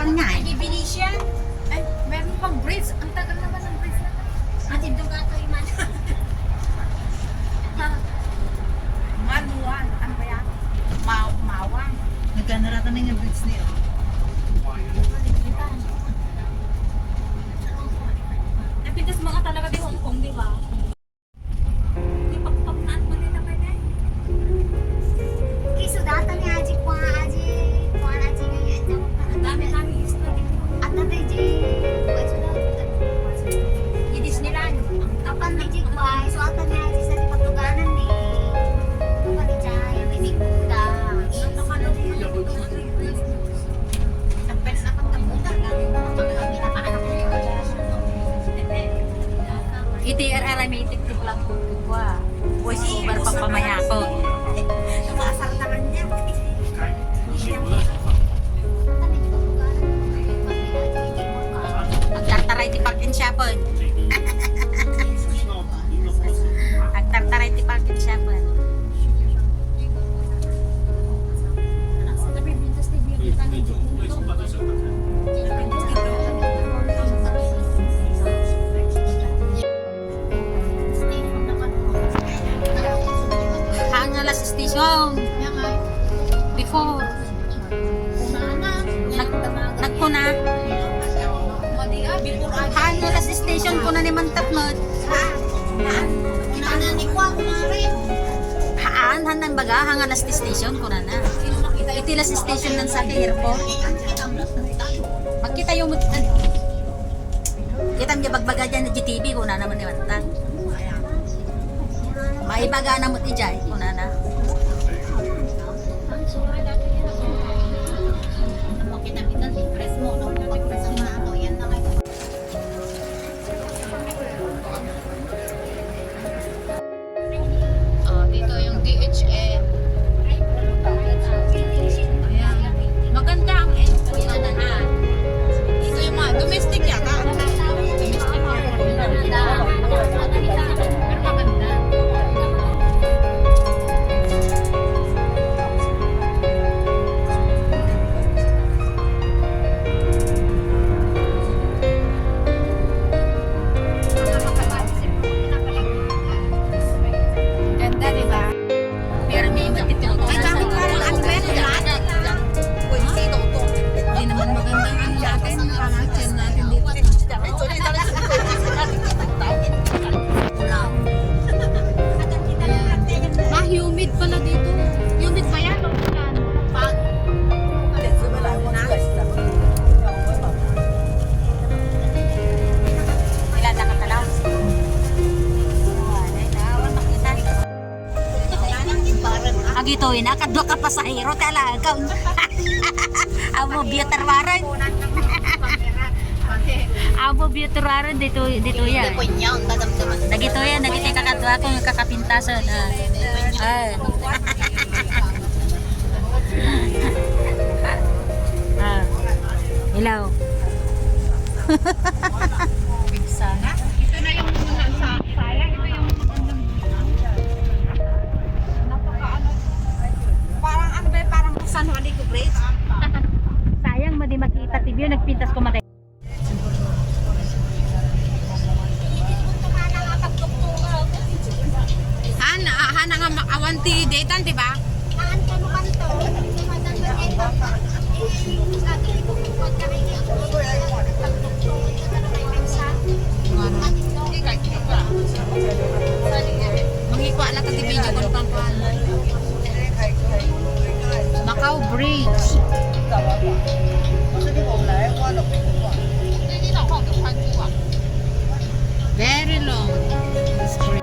pang niya eh. Ay, Venetian. Ay, meron pang bridge. Ang tagal naman ng bridge na. At yung gato yung man. Manuan. Ano ba yan? Mawang. Nagkanarata na yung bridge niya. Napintas mga talaga di Hong Kong, di ba? Di pagpapnaan mo nila ba na? Kiso data ni Aji kwa Aji ngayon jam Ang dami history dito. at na Aji kwa sudah Yung Disneyland. kapan ni Aji kwa so atan ni Aji sa patuganan ni kapan ni Jai ini kuda Sampai sa pagkabuta lang. ITR-Aramated ko lang po. Voice over pa pamaya ko. Sumasar naman niya. Agtartaray ti parking shopon. Agtartaray ti parking shopon. Hang na last station. Before. Nagkuna. Hang na last station ko na ni Mantatmod. Haan, hanan baga, hang last station ko na na. Iti last station nan sa airport. Magkita yung kita niya bagbaga dyan na GTV ko na naman ni Mantat. Maibaga na mo ti Jai ko na na. Dito yung DHL. Ayan. Maganda ang entry na na. Ito yung mga domestic yata. Pero maganda. Ganda, di ba? Pero may matit yung Ay, bakit parang ano ba yan? Uy, sino to? Hindi naman maganda ang natin. Parang chin natin dito. Humid pala dito. Humid ba yan? Ilan na katalaw? Agitoy na, kadwa ka pasahero talaga. Amo bioterwaran. Amo bioterwaran dito yan. Nagito yan, nagito kakadwa ko yung kakapintasan. Ay. Ilaw. Sana. Ito na yung sayang. Ito yung napaka-ano. Parang ano ba? Parang San Juanico Bridge. Sayang, madi makita TV yun, nagpintas ko matay. Hana nga awanti daytan, di ba? taan ka mo kanto dumadan ba ay papa lagi ko pagkain ako Mangikwa lang ka di video ko pang Macau Bridge. Very long.